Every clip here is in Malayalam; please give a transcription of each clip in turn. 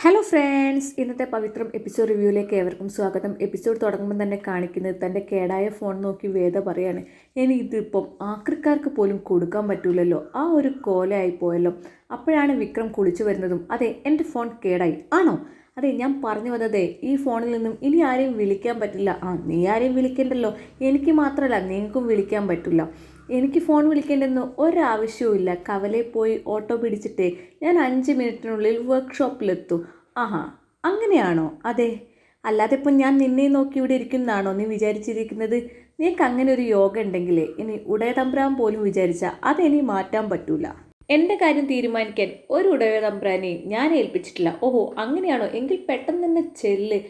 ഹലോ ഫ്രണ്ട്സ്, ഇന്നത്തെ പവിത്രം എപ്പിസോഡ് റിവ്യൂയിലേക്ക് ഏവർക്കും സ്വാഗതം. എപ്പിസോഡ് തുടങ്ങുമ്പോൾ തന്നെ കാണിക്കുന്നത് തൻ്റെ കേടായ ഫോൺ നോക്കി വേദ പറയാണ്, ഇനി ഇതിപ്പം ആക്രിക്കാർക്ക് പോലും കൊടുക്കാൻ പറ്റൂലല്ലോ, ആ ഒരു കോലയായി പോയല്ലോ. അപ്പോഴാണ് വിക്രം കുളിച്ചു വരുന്നതും, അതെ എൻ്റെ ഫോൺ കേടായി ആണോ? അതെ, ഞാൻ പറഞ്ഞു വന്നതേ ഈ ഫോണിൽ നിന്നും ഇനി ആരെയും വിളിക്കാൻ പറ്റില്ല. നീ ആരെയും വിളിക്കേണ്ടല്ലോ, എനിക്ക് മാത്രമല്ല നിങ്ങൾക്കും വിളിക്കാൻ പറ്റില്ല. എനിക്ക് ഫോൺ വിളിക്കേണ്ടെന്ന് ഒരാവശ്യവുമില്ല. കവലയിൽ പോയി ഓട്ടോ പിടിച്ചിട്ടേ ഞാൻ 5 മിനിറ്റിനുള്ളിൽ വർക്ക്ഷോപ്പിലെത്തും. ആഹാ, അങ്ങനെയാണോ? അതെ, അല്ലാതെ ഇപ്പം ഞാൻ നിന്നെ നോക്കി ഇവിടെ ഇരിക്കുന്നതാണോ നീ വിചാരിച്ചിരിക്കുന്നത്? നിനക്ക് അങ്ങനെ ഒരു യോഗ ഉണ്ടെങ്കിലേ ഇനി ഉടയതമ്പ്രാൻ പോലും വിചാരിച്ചാൽ അതെനി മാറ്റാൻ പറ്റൂല. എൻ്റെ കാര്യം തീരുമാനിക്കാൻ ഒരു ഉടയതമ്പ്രാനെയും ഞാൻ ഏൽപ്പിച്ചിട്ടില്ല. ഓഹോ, അങ്ങനെയാണോ? എങ്കിൽ പെട്ടെന്ന് തന്നെ ചെല്ല്.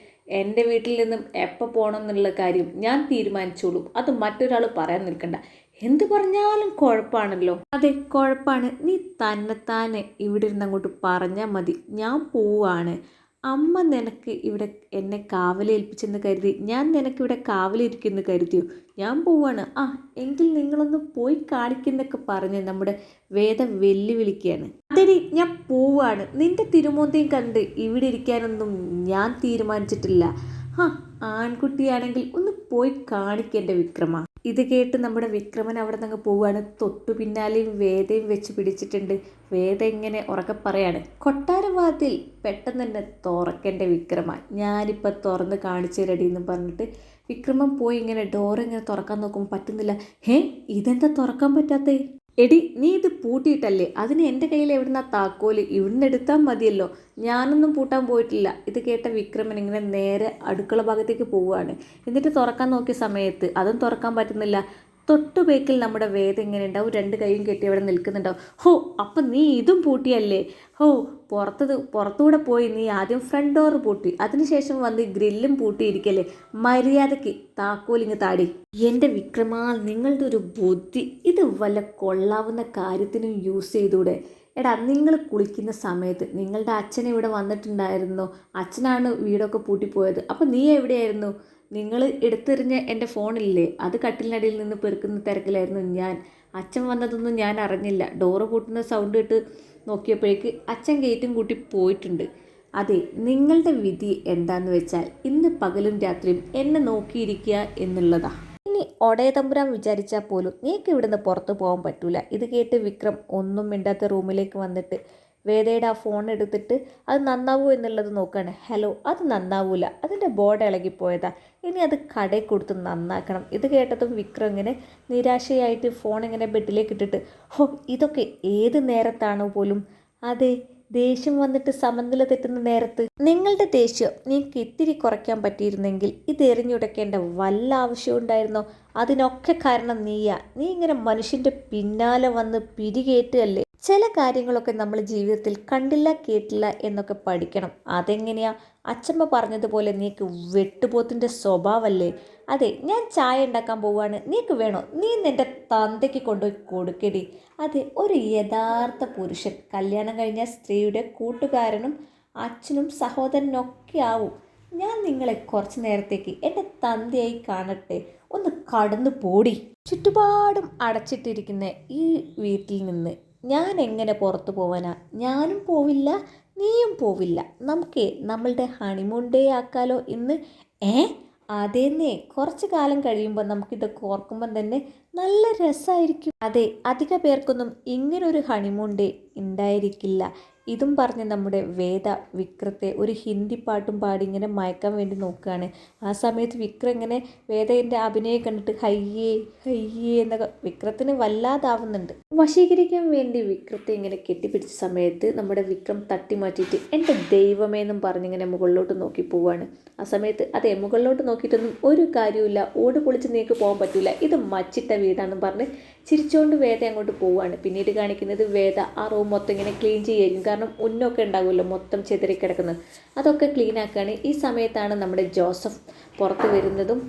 എൻ്റെ വീട്ടിൽ നിന്നും എപ്പോൾ പോകണം എന്നുള്ള കാര്യം ഞാൻ തീരുമാനിച്ചോളൂ, അത് മറ്റൊരാൾ പറയാൻ നിൽക്കണ്ട. എന്ത് പറഞ്ഞാലും കുഴപ്പമാണല്ലോ. അതെ, കുഴപ്പമാണ്. നീ തന്നെത്താനെ ഇവിടെ ഇരുന്ന് അങ്ങോട്ട് പറഞ്ഞാൽ മതി. ഞാൻ പോവാണ്. അമ്മ നിനക്ക് ഇവിടെ എന്നെ കാവലേൽപ്പിച്ചെന്ന് കരുതി ഞാൻ നിനക്കിവിടെ കാവലിരിക്കുമെന്ന് കരുതിയോ? ഞാൻ പോവാണ്. എങ്കിൽ നിങ്ങളൊന്ന് പോയി കാണിക്കുന്നൊക്കെ പറഞ്ഞ് നമ്മുടെ വേദ വെല്ലുവിളിക്കുകയാണ്. അതെടി, ഞാൻ പോവാണ്. നിന്റെ തിരുമോന്തയും കണ്ട് ഇവിടെ ഇരിക്കാനൊന്നും ഞാൻ തീരുമാനിച്ചിട്ടില്ല. ആൺകുട്ടിയാണെങ്കിൽ ഒന്ന് പോയി കാണിക്കേണ്ട വിക്രമ. ഇത് കേട്ട് നമ്മുടെ വിക്രമൻ അവിടെ നിന്ന് പോവുകയാണ്. തൊട്ടു പിന്നാലെയും വേദയും വെച്ച് പിടിച്ചിട്ടുണ്ട്. വേദ ഇങ്ങനെ ഉറക്കെ പറയാണ്, കൊട്ടാരവാതിൽ പെട്ടെന്ന് തന്നെ തുറക്കേണ്ട വിക്രമ, ഞാനിപ്പോൾ തുറന്ന് കാണിച്ചു റെഡി എന്ന് പറഞ്ഞിട്ട് വിക്രമൻ പോയി ഇങ്ങനെ ഡോർ ഇങ്ങനെ തുറക്കാൻ നോക്കുമ്പോൾ പറ്റുന്നില്ല. ഇതെന്താ തുറക്കാൻ പറ്റാത്തേ? എടി, നീ ഇത് പൂട്ടിയിട്ടല്ലേ? അതിന് എൻ്റെ കയ്യിൽ എവിടുന്ന താക്കോല്? ഇവിടുന്ന് എടുത്താൽ മതിയല്ലോ. ഞാനൊന്നും പൂട്ടാൻ പോയിട്ടില്ല. ഇത് കേട്ട വിക്രമൻ ഇങ്ങനെ നേരെ അടുക്കള ഭാഗത്തേക്ക് പോവുകയാണ്. എന്നിട്ട് തുറക്കാൻ നോക്കിയ സമയത്ത് അതും തുറക്കാൻ പറ്റുന്നില്ല. തൊട്ടു ബേക്കിൽ നമ്മുടെ വേദ ഇങ്ങനെ ഉണ്ടാവും, 2 കൈയും കെട്ടി അവിടെ നിൽക്കുന്നുണ്ടാവും. അപ്പം നീ ഇതും പൂട്ടിയല്ലേ? പുറത്തുകൂടെ പോയി നീ ആദ്യം ഫ്രണ്ട് ഡോർ പൂട്ടി, അതിനുശേഷം വന്ന് ഗ്രില്ലും പൂട്ടിയിരിക്കല്ലേ? മര്യാദയ്ക്ക് താക്കോലിങ് താടി. എൻ്റെ വിക്രമാ, നിങ്ങളുടെ ഒരു ബുദ്ധി ഇത് വല്ല കൊള്ളാവുന്ന കാര്യത്തിനും യൂസ് ചെയ്തൂടെ? എടാ, നിങ്ങൾ കുളിക്കുന്ന സമയത്ത് നിങ്ങളുടെ അച്ഛൻ ഇവിടെ വന്നിട്ടുണ്ടായിരുന്നോ? അച്ഛനാണ് വീടൊക്കെ പൂട്ടിപ്പോയത്. അപ്പം നീ എവിടെയായിരുന്നു? നിങ്ങൾ എടുത്തെറിഞ്ഞ എൻ്റെ ഫോണില്ലേ, അത് കട്ടിലിനടിയിൽ നിന്ന് പെറുക്കുന്ന തിരക്കിലായിരുന്നു ഞാൻ. അച്ഛൻ വന്നതൊന്നും ഞാൻ അറിഞ്ഞില്ല. ഡോറ് പൂട്ടുന്ന സൗണ്ട് കേട്ട് നോക്കിയപ്പോഴേക്ക് അച്ഛൻ ഗേറ്റും കൂട്ടി പോയിട്ടുണ്ട്. അതെ, നിങ്ങളുടെ വിധി എന്താന്ന് വെച്ചാൽ ഇന്ന് പകലും രാത്രിയും എന്നെ നോക്കിയിരിക്കുക എന്നുള്ളതാ. ഇനി ഒടയതമ്പുരാൻ വിചാരിച്ചാൽ പോലും നീക്ക് ഇവിടുന്ന് പുറത്തു പോകാൻ പറ്റൂല. ഇത് കേട്ട് വിക്രം ഒന്നും മിണ്ടാത്ത റൂമിലേക്ക് വന്നിട്ട് വേദയുടെ ആ ഫോൺ എടുത്തിട്ട് അത് നന്നാവൂ എന്നുള്ളത് നോക്കുകയാണ്. ഹലോ, അത് നന്നാവൂല, അതിൻ്റെ ബോർഡ് ഇളകിപ്പോയതാ, ഇനി അത് കടയിൽ കൊടുത്ത് നന്നാക്കണം. ഇത് കേട്ടതും വിക്രം ഇങ്ങനെ നിരാശയായിട്ട് ഫോൺ ഇങ്ങനെ ബെഡിലേക്ക് ഇട്ടിട്ട്, ഇതൊക്കെ ഏത് നേരത്താണോ പോലും. അതെ, ദേഷ്യം വന്നിട്ട് സമനില തെറ്റുന്ന നേരത്ത്. നിങ്ങളുടെ ദേഷ്യം നിങ്ങൾക്ക് ഇത്തിരി കുറയ്ക്കാൻ പറ്റിയിരുന്നെങ്കിൽ ഇത് എറിഞ്ഞുടയ്ക്കേണ്ട വല്ല ആവശ്യം ഉണ്ടായിരുന്നോ? അതിനൊക്കെ കാരണം നീയാ. നീ ഇങ്ങനെ മനുഷ്യൻ്റെ പിന്നാലെ വന്ന് പിരികേറ്റല്ലേ. ചില കാര്യങ്ങളൊക്കെ നമ്മൾ ജീവിതത്തിൽ കണ്ടില്ല കേട്ടില്ല എന്നൊക്കെ പഠിക്കണം. അതെങ്ങനെയാ? അച്ഛമ്മ പറഞ്ഞതുപോലെ നീക്ക് വെട്ടുപോത്തിൻ്റെ സ്വഭാവമല്ലേ? അതെ, ഞാൻ ചായ ഉണ്ടാക്കാൻ പോവാണ്, നീക്ക് വേണോ? നീ നിൻ്റെ തന്തയ്ക്ക് കൊണ്ടുപോയി കൊടുക്കടി. അതെ, ഒരു യഥാർത്ഥ പുരുഷൻ കല്യാണം കഴിഞ്ഞ സ്ത്രീയുടെ കൂട്ടുകാരനും അച്ഛനും സഹോദരനൊക്കെ ആവും. ഞാൻ നിങ്ങളെ കുറച്ച് നേരത്തേക്ക് എൻ്റെ തന്തയായി കാണട്ടെ, ഒന്ന് കടന്നു പോടി. ചുറ്റുപാടും അടച്ചിട്ടിരിക്കുന്ന ഈ വീട്ടിൽ നിന്ന് ഞാൻ എങ്ങനെ പുറത്തു പോവാനാ? ഞാനും പോവില്ല, നീയും പോവില്ല. നമുക്ക് നമ്മളുടെ ഹണിമൂൺ ഡേ ആക്കാലോ ഇന്ന്. അതേന്നേ, കുറച്ച് കാലം കഴിയുമ്പോൾ നമുക്കിതൊക്കെ ഓർക്കുമ്പം തന്നെ നല്ല രസമായിരിക്കും. അതെ, അധിക പേർക്കൊന്നും ഇങ്ങനൊരു ഹണിമൂൺ ഡേ ഉണ്ടായിരിക്കില്ല. ഇതും പറഞ്ഞ് നമ്മുടെ വേദ വിക്രത്തെ ഒരു ഹിന്ദി പാട്ടും പാടി ഇങ്ങനെ മയക്കാൻ വേണ്ടി നോക്കുകയാണ്. ആ സമയത്ത് വിക്രം ഇങ്ങനെ വേദൻ്റെ അഭിനയം കണ്ടിട്ട് ഹയ്യേ ഹയ്യേ എന്നൊക്കെ വിക്രത്തിന് വല്ലാതാവുന്നുണ്ട്. വശീകരിക്കാൻ വേണ്ടി വിക്രത്തെ ഇങ്ങനെ കെട്ടിപ്പിടിച്ച സമയത്ത് നമ്മുടെ വിക്രം തട്ടി മാറ്റിയിട്ട് എൻ്റെ ദൈവമേന്നും പറഞ്ഞിങ്ങനെ മുകളിലോട്ട് നോക്കി പോവുകയാണ്. ആ സമയത്ത് അതെ, മുകളിലോട്ട് നോക്കിയിട്ടൊന്നും ഒരു കാര്യമില്ല, ഓട് പൊളിച്ച് നീക്ക് പോകാൻ പറ്റില്ല, ഇത് മച്ചിട്ട വീടാണെന്ന് പറഞ്ഞ് ചിരിച്ചുകൊണ്ട് വേദ അങ്ങോട്ട് പോവുകയാണ്. പിന്നീട് കാണിക്കുന്നത് വേദ ആ റൂം മൊത്തം ഇങ്ങനെ ക്ലീൻ ചെയ്യുകയായിരിക്കും. കാരണം ഉന്നൊക്കെ ഉണ്ടാകുമല്ലോ മൊത്തം ചെതറി കിടക്കുന്നത്, അതൊക്കെ ക്ലീൻ ആക്കുകയാണ്. ഈ സമയത്താണ് നമ്മുടെ ജോസഫ് പുറത്ത് വരുന്നതും.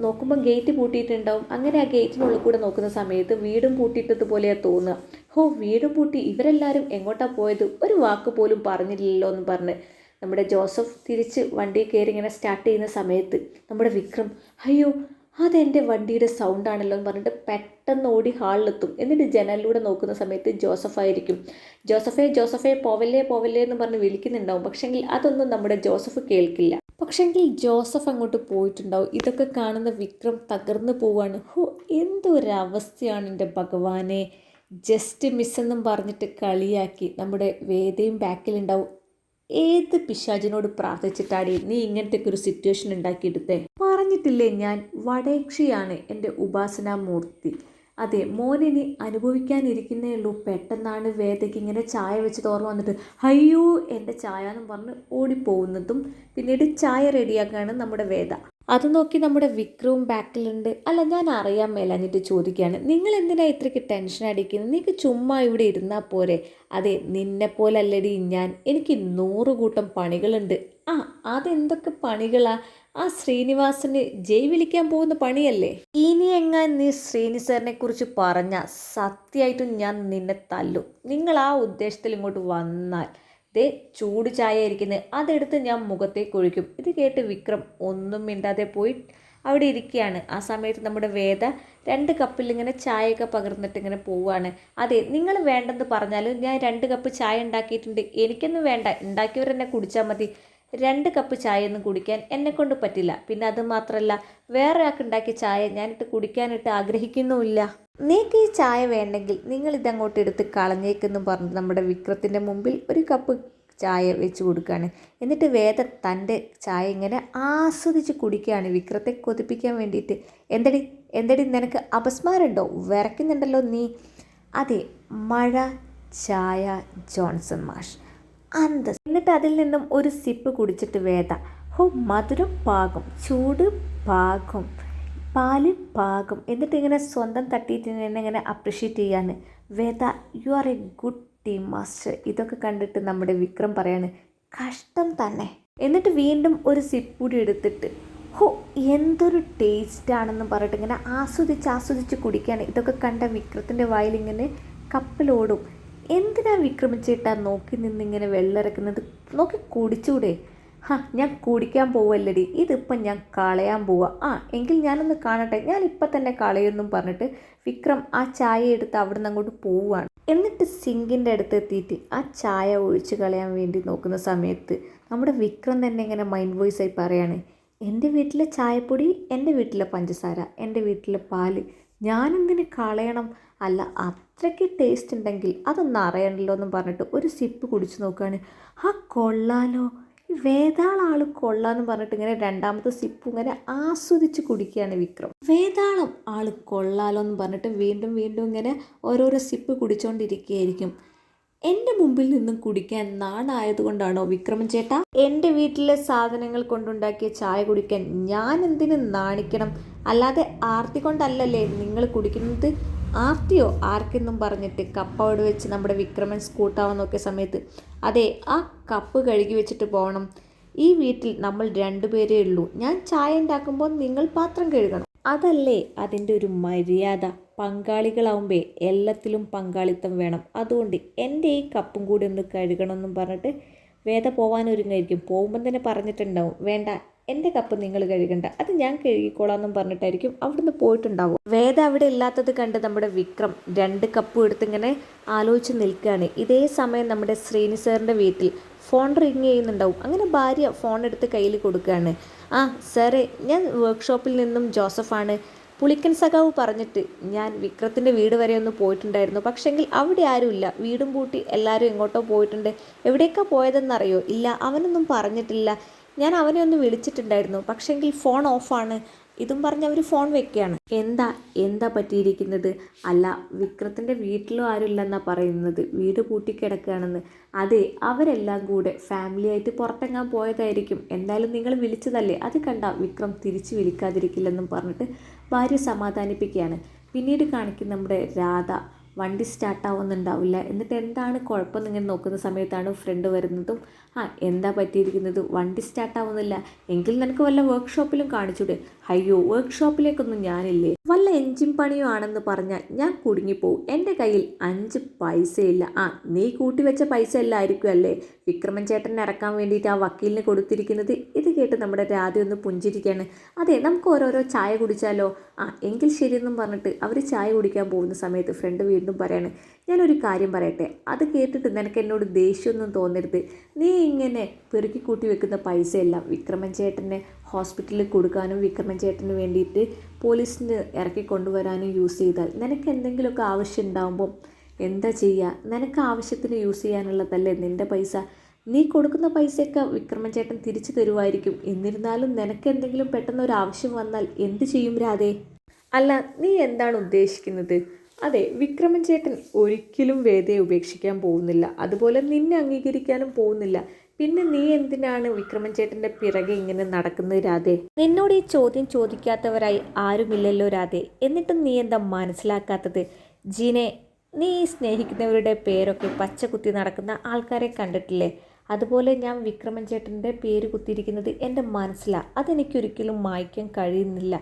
നോക്കുമ്പോൾ ഗേറ്റ് പൂട്ടിയിട്ടുണ്ടാവും. അങ്ങനെ ആ ഗേറ്റിനുള്ളിൽ കൂടെ നോക്കുന്ന സമയത്ത് വീടും പൂട്ടിയിട്ടതുപോലെയാണ് തോന്നുക. വീടും പൂട്ടി, ഇവരെല്ലാവരും എങ്ങോട്ടാണ് പോയത്? ഒരു വാക്ക് പോലും പറഞ്ഞില്ലല്ലോ എന്ന് പറഞ്ഞ് നമ്മുടെ ജോസഫ് തിരിച്ച് വണ്ടി കയറി ഇങ്ങനെ സ്റ്റാർട്ട് ചെയ്യുന്ന സമയത്ത് നമ്മുടെ വിക്രം, അയ്യോ അതെൻ്റെ വണ്ടിയുടെ സൗണ്ടാണല്ലോ എന്ന് പറഞ്ഞിട്ട് പെട്ടെന്ന് ഓടി ഹാളിലെത്തും. എന്നിട്ട് ജനലിലൂടെ നോക്കുന്ന സമയത്ത് ജോസഫായിരിക്കും. ജോസഫേ ജോസഫേ പോവല്ലേ പോവല്ലേ എന്ന് പറഞ്ഞ് വിളിക്കുന്നുണ്ടാവും. പക്ഷെങ്കിൽ അതൊന്നും നമ്മുടെ ജോസഫ് കേൾക്കില്ല. പക്ഷെങ്കിൽ ജോസഫ് അങ്ങോട്ട് പോയിട്ടുണ്ടാവും. ഇതൊക്കെ കാണുന്ന വിക്രം തകർന്നു പോവാണ്. ഹോ, എന്തൊരവസ്ഥയാണ് എൻ്റെ ഭഗവാനെ. ജസ്റ്റ് മിസ്സെന്നും പറഞ്ഞിട്ട് കളിയാക്കി നമ്മുടെ വേദയും ബാക്കിലുണ്ടാവും. ഏത് പിശാചിനോട് പ്രാർത്ഥിച്ചിട്ടാടി നീ ഇങ്ങനത്തെ ഒരു സിറ്റുവേഷൻ ഉണ്ടാക്കിയെടുത്തേ? പറഞ്ഞിട്ടില്ലേ ഞാൻ വടയക്ഷിയാണ് എൻ്റെ ഉപാസനാമൂർത്തി. അതെ, മോനിനി അനുഭവിക്കാനിരിക്കുന്നേ ഉള്ളൂ. പെട്ടെന്നാണ് വേദയ്ക്ക് ഇങ്ങനെ ചായ വെച്ച് ഓർമ്മ വന്നിട്ട് അയ്യോ എൻ്റെ ചായ എന്നും പറഞ്ഞ് ഓടിപ്പോകുന്നതും പിന്നീട് ചായ റെഡിയാക്കുകയാണ് നമ്മുടെ വേദ. അത് നോക്കി നമ്മുടെ വിക്രവും ബാക്കിലുണ്ട്. അല്ല, ഞാൻ അറിയാൻ മേലഞ്ഞിട്ട് ചോദിക്കുകയാണ്, നിങ്ങൾ എന്തിനാ ഇത്രയ്ക്ക് ടെൻഷൻ അടിക്കുന്നത്? നിങ്ങൾക്ക് ചുമ്മാ ഇവിടെ ഇരുന്നാൽ പോരെ? അതെ, നിന്നെപ്പോലല്ലടി ഞാൻ. എനിക്ക് 100 കൂട്ടം പണികളുണ്ട്. ആ, അതെന്തൊക്കെ പണികളാ? ആ ശ്രീനിവാസന് ജയ് വിളിക്കാൻ പോകുന്ന പണിയല്ലേ? ഇനി എങ്ങാൻ നീ ശ്രീനി സാറിനെ കുറിച്ച് പറഞ്ഞ സത്യമായിട്ടും ഞാൻ നിന്നെ തല്ലും. നിങ്ങൾ ആ ഉദ്ദേശത്തിൽ ഇങ്ങോട്ട് വന്നാൽ ദേ ചൂട് ചായ ഇരിക്കുന്നത്, അതെടുത്ത് ഞാൻ മുഖത്തേക്ക് ഒഴിക്കും. ഇത് കേട്ട് വിക്രം ഒന്നും മിണ്ടാതെ പോയി അവിടെ ഇരിക്കുകയാണ്. ആ സമയത്ത് നമ്മുടെ വേദ 2 കപ്പിൽ ഇങ്ങനെ ചായയൊക്കെ പകർന്നിട്ട് ഇങ്ങനെ പോവുകയാണ്. അതെ, നിങ്ങൾ വേണ്ടെന്ന് പറഞ്ഞാലും ഞാൻ 2 കപ്പ് ചായ ഉണ്ടാക്കിയിട്ടുണ്ട്. എനിക്കൊന്നും വേണ്ട, ഉണ്ടാക്കിയവരെന്നെ കുടിച്ചാൽ മതി. 2 കപ്പ് ചായ ഒന്നും കുടിക്കാൻ എന്നെക്കൊണ്ട് പറ്റില്ല. പിന്നെ അത് മാത്രമല്ല, വേറെ ആൾക്ക് ഉണ്ടാക്കിയ ചായ ഞാനിട്ട് കുടിക്കാനിട്ട് ആഗ്രഹിക്കുന്നുമില്ല. നീക്ക് ഈ ചായ വേണ്ടെങ്കിൽ നിങ്ങൾ ഇതങ്ങോട്ട് എടുത്ത് കളഞ്ഞേക്കെന്ന് പറഞ്ഞ് നമ്മുടെ വിക്രത്തിൻ്റെ മുമ്പിൽ ഒരു കപ്പ് ചായ വെച്ച് കൊടുക്കുകയാണ്. എന്നിട്ട് വേദ തൻ്റെ ചായ ഇങ്ങനെ ആസ്വദിച്ച് കുടിക്കുകയാണ് വിക്രത്തെ കൊതിപ്പിക്കാൻ വേണ്ടിയിട്ട്. എന്തടി എന്തടി നിനക്ക് അപസ്മാരമുണ്ടോ? വിറയ്ക്കുന്നുണ്ടല്ലോ നീ. അതെ, മഴ ചായ ജോൺസൺ മാഷ് അന്തസ്. എന്നിട്ട് അതിൽ നിന്നും ഒരു സിപ്പ് കുടിച്ചിട്ട് വേദ, ഹോ മധുരം പാകം, ചൂട് പാകം, പാല് പാകം. എന്നിട്ട് ഇങ്ങനെ സ്വന്തം തട്ടിയിട്ട് എന്നെ ഇങ്ങനെ അപ്രിഷ്യേറ്റ് ചെയ്യാണ്. Veda, you are a good team master. ഇതൊക്കെ കണ്ടിട്ട് നമ്മുടെ വിക്രം പറയാണ്, കഷ്ടം തന്നെ. എന്നിട്ട് വീണ്ടും ഒരു സിപ്പ് കൂടി എടുത്തിട്ട് ഹോ എന്തൊരു ടേസ്റ്റാണെന്ന് പറഞ്ഞിട്ട് ഇങ്ങനെ ആസ്വദിച്ച് കുടിക്കുകയാണ്. ഇതൊക്കെ കണ്ട വിക്രത്തിൻ്റെ വായിൽ ഇങ്ങനെ കപ്പലോടും. എന്തിനാ വിക്രമിച്ചേട്ടാ നോക്കി നിന്നിങ്ങനെ വെള്ളമിറക്കുന്നത്? നോക്കി കുടിച്ചൂടെ? ഞാൻ കുടിക്കാൻ പോവല്ലടി, ഇതിപ്പം ഞാൻ കളയാൻ പോവാ. എങ്കിൽ ഞാനൊന്ന് കാണട്ടെ, ഞാൻ ഇപ്പം തന്നെ കളയുമെന്നും പറഞ്ഞിട്ട് വിക്രം ആ ചായ എടുത്ത് അവിടെ നിന്ന് അങ്ങോട്ട് പോവുകയാണ്. എന്നിട്ട് സിങ്കിൻ്റെ അടുത്ത് എത്തിയിട്ട് ആ ചായ ഒഴിച്ച് കളയാൻ വേണ്ടി നോക്കുന്ന സമയത്ത് നമ്മുടെ വിക്രം തന്നെ ഇങ്ങനെ മൈൻഡ് വോയിസ് ആയി പറയാണ്, എൻ്റെ വീട്ടിലെ ചായപ്പൊടി, എൻ്റെ വീട്ടിലെ പഞ്ചസാര, എൻ്റെ വീട്ടിലെ പാല് ഞാനെന്തിന് കളയണം? അല്ല, അത്രയ്ക്ക് ടേസ്റ്റ് ഉണ്ടെങ്കിൽ അതൊന്നും അറിയണല്ലോ എന്നും പറഞ്ഞിട്ട് ഒരു സിപ്പ് കുടിച്ച് നോക്കുകയാണ്. കൊള്ളാലോ, വേതാളാൾ കൊള്ളാന്ന് പറഞ്ഞിട്ട് ഇങ്ങനെ 2ാമത്തെ സിപ്പ് ഇങ്ങനെ ആസ്വദിച്ച് കുടിക്കുകയാണ് വിക്രം. വേതാളം ആൾ കൊള്ളാലോ എന്ന് പറഞ്ഞിട്ട് വീണ്ടും വീണ്ടും ഇങ്ങനെ ഓരോരോ സിപ്പ് കുടിച്ചുകൊണ്ടിരിക്കുകയായിരിക്കും. എൻ്റെ മുമ്പിൽ നിന്നും കുടിക്കാൻ നാണായതുകൊണ്ടാണോ വിക്രമൻ ചേട്ടാ? എൻ്റെ വീട്ടിലെ സാധനങ്ങൾ കൊണ്ടുണ്ടാക്കിയ ചായ കുടിക്കാൻ ഞാൻ എന്തിനു നാണിക്കണം? അല്ലാതെ ആർത്തി കൊണ്ടല്ലല്ലേ നിങ്ങൾ കുടിക്കുന്നത്? ആർത്തിയോ ആർക്കെന്നും പറഞ്ഞിട്ട് കപ്പോട് വെച്ച് നമ്മുടെ വിക്രമൻ സ്കൂട്ടാവാൻ നോക്കിയ സമയത്ത്, അതെ, ആ കപ്പ് കഴുകി വെച്ചിട്ട് പോകണം. ഈ വീട്ടിൽ നമ്മൾ 2 പേരേ ഉള്ളൂ. ഞാൻ ചായ ഉണ്ടാക്കുമ്പോൾ നിങ്ങൾ പാത്രം കഴുകണം. അതല്ലേ അതിൻ്റെ ഒരു മര്യാദ. പങ്കാളികളാവുമ്പോൾ എല്ലാത്തിലും പങ്കാളിത്തം വേണം. അതുകൊണ്ട് എൻ്റെ ഈ കപ്പും കൂടി ഒന്ന് കഴുകണമെന്നും പറഞ്ഞിട്ട് വേദ പോകാനൊരുങ്ങായിരിക്കും. പോകുമ്പം തന്നെ പറഞ്ഞിട്ടുണ്ടാവും, വേണ്ട എൻ്റെ കപ്പ് നിങ്ങൾ കഴുകണ്ട, അത് ഞാൻ കഴുകിക്കോളാമെന്നും പറഞ്ഞിട്ടായിരിക്കും അവിടുന്ന് പോയിട്ടുണ്ടാവും. വേദ അവിടെ ഇല്ലാത്തത് കണ്ട് നമ്മുടെ വിക്രം 2 കപ്പും എടുത്തിങ്ങനെ ആലോചിച്ച് നിൽക്കുകയാണ്. ഇതേ സമയം നമ്മുടെ ശ്രീനി സാറിൻ്റെ വീട്ടിൽ ഫോൺ റിങ് ചെയ്യുന്നുണ്ടാവും. അങ്ങനെ ഭാര്യ ഫോൺ എടുത്ത് കയ്യിൽ കൊടുക്കുകയാണ്. സാറേ, ഞാൻ വർക്ക്ഷോപ്പിൽ നിന്നും ജോസഫാണ്. പുളിക്കൻ സഖാവ് പറഞ്ഞിട്ട് ഞാൻ വിക്രത്തിൻ്റെ വീട് വരെ ഒന്ന് പോയിട്ടുണ്ടായിരുന്നു. പക്ഷെങ്കിൽ അവിടെ ആരുമില്ല, വീടും പൂട്ടി എല്ലാവരും എങ്ങോട്ടോ പോയിട്ടുണ്ട്. എവിടേക്കാണ് പോയതെന്നറിയോ? ഇല്ല, അവനൊന്നും പറഞ്ഞിട്ടില്ല. ഞാൻ അവനെ ഒന്ന് വിളിച്ചിട്ടുണ്ടായിരുന്നു, പക്ഷെങ്കിൽ ഫോൺ ഓഫാണ്. ഇതും പറഞ്ഞ് അവർ ഫോൺ വെക്കുകയാണ്. എന്താ പറ്റിയിരിക്കുന്നത്? അല്ല, വിക്രത്തിൻ്റെ വീട്ടിലും ആരുമില്ലെന്നാണ് പറയുന്നത്, വീട് പൂട്ടിക്കിടക്കുകയാണെന്ന്. അതെ, അവരെല്ലാം കൂടെ ഫാമിലിയായിട്ട് പുറത്തെങ്ങാൻ പോയതായിരിക്കും. എന്തായാലും നിങ്ങൾ വിളിച്ചതല്ലേ, അത് കണ്ട വിക്രം തിരിച്ച് വിളിക്കാതിരിക്കില്ലെന്നും പറഞ്ഞിട്ട് ഭാര്യ സമാധാനിപ്പിക്കുകയാണ്. പിന്നീട് കാണിക്കുന്ന നമ്മുടെ രാധ വണ്ടി സ്റ്റാർട്ടാവുന്നുണ്ടാവില്ല. എന്നിട്ട് എന്താണ് കുഴപ്പമെന്ന് ഇങ്ങനെ നോക്കുന്ന സമയത്താണ് ഫ്രണ്ട് വരുന്നതും എന്താ പറ്റിയിരിക്കുന്നത്, വണ്ടി സ്റ്റാർട്ടാവുന്നില്ല, എങ്കിൽ നിനക്ക് വല്ല വർക്ക്ഷോപ്പിലും കാണിച്ചൂടെ? അയ്യോ, വർക്ക്ഷോപ്പിലേക്കൊന്നും ഞാനില്ലേ, വല്ല എൻജിൻ പണിയോ ആണെന്ന് പറഞ്ഞാൽ ഞാൻ കുടുങ്ങിപ്പോവും, എൻ്റെ കയ്യിൽ 5 പൈസയില്ല. നീ കൂട്ടിവെച്ച പൈസ എല്ലായിരിക്കും അല്ലേ വിക്രമൻ ചേട്ടനെ ഇറക്കാൻ വേണ്ടിയിട്ട് ആ വക്കീലിന് കൊടുത്തിരിക്കുന്നത്. ഇത് കേട്ട് നമ്മുടെ രാധ ഒന്ന് പുഞ്ചിരിക്കുകയാണ്. അതെ, നമുക്ക് ഓരോരോ ചായ കുടിച്ചാലോ? എങ്കിൽ ശരിയെന്നും പറഞ്ഞിട്ട് അവർ ചായ കുടിക്കാൻ പോകുന്ന സമയത്ത് ഫ്രണ്ട് വീണ്ടും പറയാണ്, ഞാനൊരു കാര്യം പറയട്ടെ, അത് കേട്ടിട്ട് നിനക്ക് എന്നോട് ദേഷ്യമൊന്നും തോന്നരുത്. നീ ഇങ്ങനെ പെറുക്കി കൂട്ടി വെക്കുന്ന പൈസയെല്ലാം വിക്രമൻ ചേട്ടനെ ഹോസ്പിറ്റലിൽ കൊടുക്കാനും വിക്രമൻ ചേട്ടന് വേണ്ടിയിട്ട് പോലീസിന് ഇറക്കി കൊണ്ടുവരാനും യൂസ് ചെയ്താൽ നിനക്ക് എന്തെങ്കിലുമൊക്കെ ആവശ്യം ഉണ്ടാകുമ്പം എന്താ ചെയ്യുക? നിനക്ക് ആവശ്യത്തിന് യൂസ് ചെയ്യാനുള്ളതല്ലേ നിൻ്റെ പൈസ. നീ കൊടുക്കുന്ന പൈസയൊക്കെ വിക്രമൻ ചേട്ടൻ തിരിച്ചു തരുമായിരിക്കും. എന്നിരുന്നാലും നിനക്ക് എന്തെങ്കിലും പെട്ടെന്ന് ഒരു ആവശ്യം വന്നാൽ എന്ത് ചെയ്യും രാധേ? അല്ല, നീ എന്താണ് ഉദ്ദേശിക്കുന്നത്? അതെ, വിക്രമൻ ചേട്ടൻ ഒരിക്കലും വേദയെ ഉപേക്ഷിക്കാൻ പോകുന്നില്ല, അതുപോലെ നിന്നെ അംഗീകരിക്കാനും പോകുന്നില്ല. പിന്നെ നീ എന്തിനാണ് വിക്രമൻ ചേട്ടൻ്റെ പിറകെ ഇങ്ങനെ നടക്കുന്നത് രാധേ? നിന്നോട് ഈ ചോദ്യം ചോദിക്കാത്തവരായി ആരുമില്ലല്ലോ രാധേ. എന്നിട്ടും നീ എന്താ മനസ്സിലാക്കാത്തത്? ജീനെ, നീ ഈ സ്നേഹിക്കുന്നവരുടെ പേരൊക്കെ പച്ച കുത്തി നടക്കുന്ന ആൾക്കാരെ കണ്ടിട്ടില്ലേ? അതുപോലെ ഞാൻ വിക്രമൻ ചേട്ടൻ്റെ പേര് കുത്തിയിരിക്കുന്നത് എൻ്റെ മനസ്സിലാണ്. അതെനിക്കൊരിക്കലും മായ്ക്കാൻ കഴിയുന്നില്ല.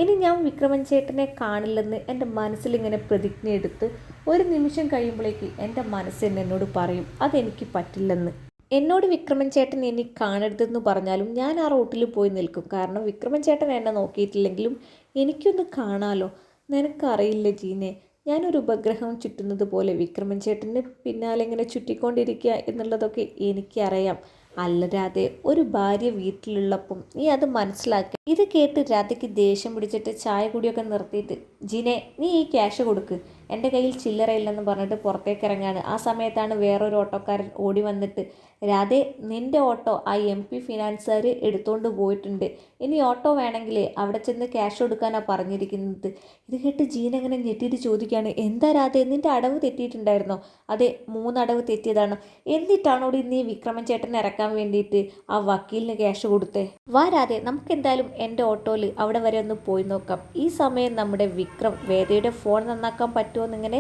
ഇനി ഞാൻ വിക്രമൻ ചേട്ടനെ കാണില്ലെന്ന് എൻ്റെ മനസ്സിലിങ്ങനെ പ്രതിജ്ഞ എടുത്ത് ഒരു നിമിഷം കഴിയുമ്പോഴേക്ക് എൻ്റെ മനസ്സ് എന്നോട് പറയും അതെനിക്ക് പറ്റില്ലെന്ന്. എന്നോട് വിക്രമൻ ചേട്ടൻ ഇനി കാണരുതെന്ന് പറഞ്ഞാലും ഞാൻ ആ റോട്ടിൽ പോയി നിൽക്കും. കാരണം വിക്രമൻ ചേട്ടൻ എന്നെ നോക്കിയിട്ടില്ലെങ്കിലും എനിക്കൊന്ന് കാണാമല്ലോ. നിനക്കറിയില്ല ജീനെ, ഞാനൊരു ഉപഗ്രഹം ചുറ്റുന്നത് പോലെ വിക്രമൻ ചേട്ടന് പിന്നാലെ ഇങ്ങനെ ചുറ്റിക്കൊണ്ടിരിക്കുക എന്നുള്ളതൊക്കെ എനിക്കറിയാം. അല്ല രാധേ, ഒരു ഭാര്യ വീട്ടിലുള്ളപ്പം നീ അത് മനസ്സിലാക്കുക. ഇത് കേട്ട് രാധയ്ക്ക് ദേഷ്യം പിടിച്ചിട്ട് ചായ കുടിയൊക്കെ നിർത്തിയിട്ട്, ജീനെ നീ ഈ ക്യാഷ് കൊടുക്ക്, എൻ്റെ കയ്യിൽ ചില്ലറയില്ലെന്ന് പറഞ്ഞിട്ട് പുറത്തേക്ക് ഇറങ്ങാണ്. ആ സമയത്താണ് വേറൊരു ഓട്ടോക്കാരൻ ഓടി വന്നിട്ട്, രാധേ നിൻ്റെ ഓട്ടോ ആ MP ഫിനാൻസുകാർ എടുത്തുകൊണ്ട് പോയിട്ടുണ്ട്, ഇനി ഓട്ടോ വേണമെങ്കിൽ അവിടെ ചെന്ന് ക്യാഷ് കൊടുക്കാനാണ് പറഞ്ഞിരിക്കുന്നത്. ഇത് കേട്ട് ജീന ഇങ്ങനെ ഞെട്ടിയിട്ട് ചോദിക്കുകയാണ്, എന്താ രാധേ നിൻ്റെ അടവ് തെറ്റിയിട്ടുണ്ടായിരുന്നോ? അതെ, 3 അടവ് തെറ്റിയതാണ്. എന്നിട്ടാണോ നീ വിക്രമൻ ചേട്ടനെ ഇറക്കാൻ വേണ്ടിയിട്ട് ആ വക്കീലിന് ക്യാഷ് കൊടുത്തേ? വാ രാധേ, നമുക്ക് എന്തായാലും എൻ്റെ ഓട്ടോയിൽ അവിടെ വരെ ഒന്ന് പോയി നോക്കാം. ഈ സമയം നമ്മുടെ വിക്രം വേദയുടെ ഫോൺ നന്നാക്കാൻ പറ്റുമോ എന്നിങ്ങനെ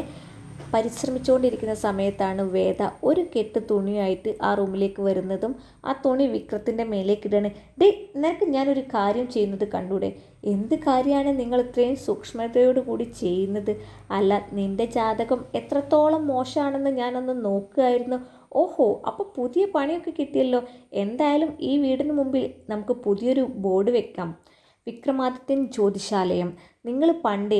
പരിശ്രമിച്ചുകൊണ്ടിരിക്കുന്ന സമയത്താണ് വേദ ഒരു കെട്ട് തുണിയായിട്ട് ആ റൂമിലേക്ക് വരുന്നതും ആ തുണി വിക്രത്തിൻ്റെ മേലേക്കിടാണ്. ഡേ, നിനക്ക് ഞാനൊരു കാര്യം ചെയ്യുന്നത് കണ്ടൂടെ? എന്ത് കാര്യമാണ് നിങ്ങൾ ഇത്രയും സൂക്ഷ്മതയോട് കൂടി ചെയ്യുന്നത്? അല്ല, നിൻ്റെ ജാതകം എത്രത്തോളം മോശമാണെന്ന് ഞാനൊന്ന് നോക്കുകയായിരുന്നു. ഓഹോ, അപ്പോൾ പുതിയ പണിയൊക്കെ കിട്ടിയല്ലോ. എന്തായാലും ഈ വീടിന് മുമ്പിൽ നമുക്ക് പുതിയൊരു ബോർഡ് വെക്കാം, വിക്രമാദിത്യൻ ജ്യോതിഷാലയം. നിങ്ങൾ പണ്ട്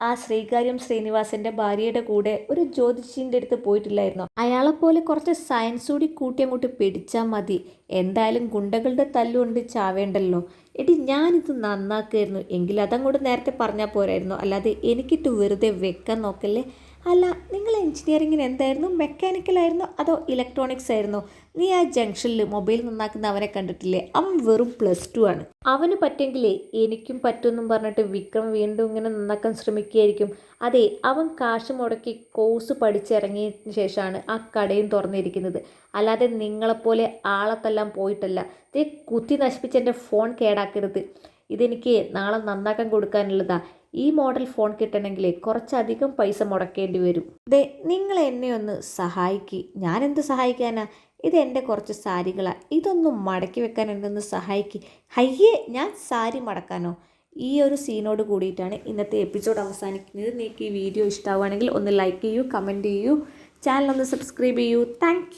ആ ശ്രീകാര്യം ശ്രീനിവാസൻ്റെ ഭാര്യയുടെ കൂടെ ഒരു ജ്യോതിഷിൻ്റെ അടുത്ത് പോയിട്ടില്ലായിരുന്നോ? അയാളെപ്പോലെ കുറച്ച് സയൻസ് കൂടി കൂട്ടി അങ്ങോട്ട് പിടിച്ചാൽ മതി. എന്തായാലും ഗുണ്ടകളുടെ തല്ലുകൊണ്ട് ചാവേണ്ടല്ലോ. എടി, ഞാനിത് നന്നാക്കുമായിരുന്നു എങ്കിൽ അതങ്ങോട്ട് നേരത്തെ പറഞ്ഞാൽ പോരായിരുന്നു. അല്ലാതെ എനിക്കിട്ട് വെറുതെ വെക്കാൻ നോക്കല്ലേ. അല്ല, നിങ്ങൾ എഞ്ചിനീയറിങ്ങിന് എന്തായിരുന്നു, മെക്കാനിക്കലായിരുന്നോ അതോ ഇലക്ട്രോണിക്സ് ആയിരുന്നോ? നീ ആ ജംഗ്ഷനിൽ മൊബൈൽ നന്നാക്കുന്ന അവനെ കണ്ടിട്ടില്ലേ? അവൻ വെറും +2 ആണ്. അവന് പറ്റെങ്കിലേ എനിക്കും പറ്റുമെന്നും പറഞ്ഞിട്ട് വിക്രം വീണ്ടും ഇങ്ങനെ നന്നാക്കാൻ ശ്രമിക്കുകയായിരിക്കും. അതെ, അവൻ കാശ് മുടക്കി കോഴ്സ് പഠിച്ചിറങ്ങിയതിന് ശേഷമാണ് ആ കടയും തുറന്നിരിക്കുന്നത്. അല്ലാതെ നിങ്ങളെപ്പോലെ ആളത്തെല്ലാം പോയിട്ടല്ല. ദേ, കുത്തി നശിപ്പിച്ച് എൻ്റെ ഫോൺ കേടാക്കരുത്. ഇതെനിക്ക് നാളെ നന്നാക്കാൻ കൊടുക്കാനുള്ളതാ. ഈ മോഡൽ ഫോൺ കിട്ടണമെങ്കിൽ കുറച്ചധികം പൈസ മുടക്കേണ്ടി വരും. ദേ, നിങ്ങൾ എന്നെ ഒന്ന് സഹായിക്ക്. ഞാനെന്ത് സഹായിക്കാനാ? ഇത് എൻ്റെ കുറച്ച് സാരികളാണ്, ഇതൊന്നും മടക്കി വെക്കാൻ എന്തൊന്ന് സഹായിക്ക്. അയ്യേ, ഞാൻ സാരി മടക്കാനോ? ഈ ഒരു സീനോട് കൂടിയിട്ടാണ് ഇന്നത്തെ എപ്പിസോഡ് അവസാനിക്കുന്നത്. നിങ്ങൾക്ക് ഈ വീഡിയോ ഇഷ്ടമാവുകയാണെങ്കിൽ ഒന്ന് ലൈക്ക് ചെയ്യൂ, കമൻറ്റ് ചെയ്യൂ, ചാനൽ ഒന്ന് സബ്സ്ക്രൈബ് ചെയ്യൂ. താങ്ക്